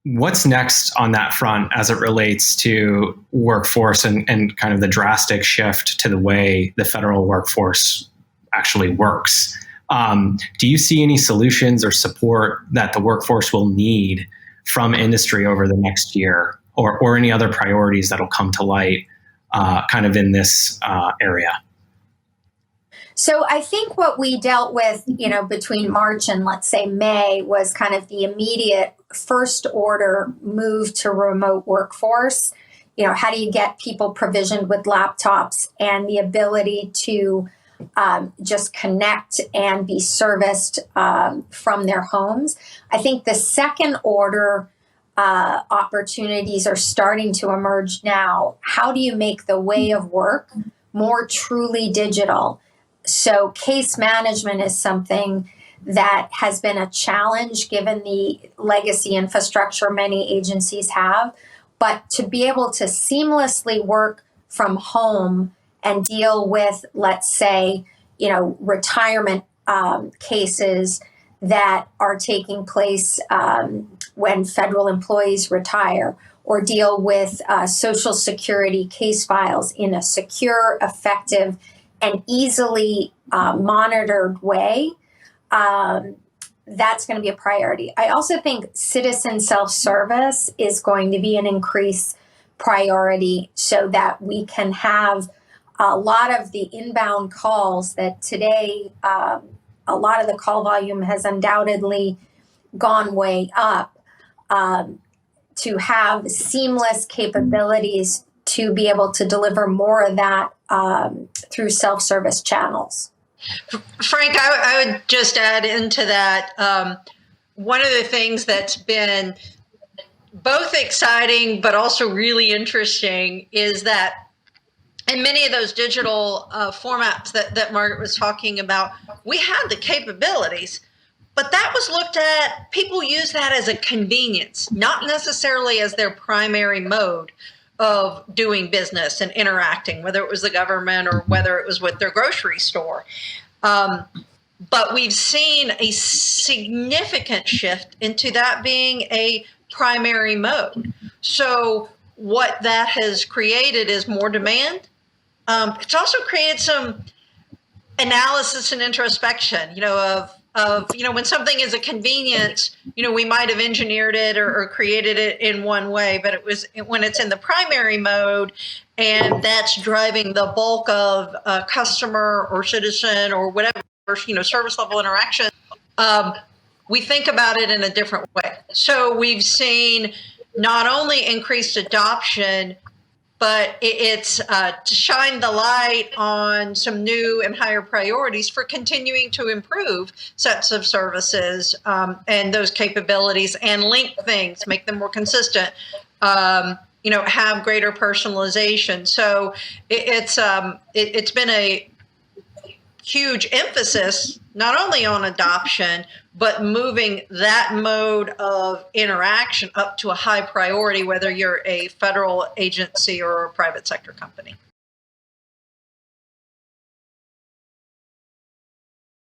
What's next on that front as it relates to workforce and kind of the drastic shift to the way the federal workforce actually works? Do you see any solutions or support that the workforce will need from industry over the next year, or any other priorities that'll come to light kind of in this area? So I think what we dealt with, between March and let's say May was kind of the immediate first order move to remote workforce. How do you get people provisioned with laptops and the ability to just connect and be serviced from their homes? I think the second order opportunities are starting to emerge now. How do you make the way of work more truly digital? So case management is something that has been a challenge given the legacy infrastructure many agencies have. But to be able to seamlessly work from home and deal with, let's say, retirement cases that are taking place when federal employees retire, or deal with Social Security case files in a secure, effective, and easily monitored way, that's going to be a priority. I also think citizen self-service is going to be an increased priority so that we can have a lot of the inbound calls that today, a lot of the call volume has undoubtedly gone way up, to have seamless capabilities to be able to deliver more of that through self-service channels. Frank, I would just add into that, one of the things that's been both exciting but also really interesting is that in many of those digital formats that Margaret was talking about, we had the capabilities, but that was looked at, people use that as a convenience, not necessarily as their primary mode of doing business and interacting, whether it was the government or whether it was with their grocery store. But we've seen a significant shift into that being a primary mode. So what that has created is more demand. It's also created some analysis and introspection, when something is a convenience, we might have engineered it or created it in one way, but when it's in the primary mode and that's driving the bulk of customer or citizen or whatever, service level interaction, we think about it in a different way. So we've seen not only increased adoption, but it's to shine the light on some new and higher priorities for continuing to improve sets of services and those capabilities and link things, make them more consistent, have greater personalization. So it's been a huge emphasis not only on adoption, but moving that mode of interaction up to a high priority, whether you're a federal agency or a private sector company.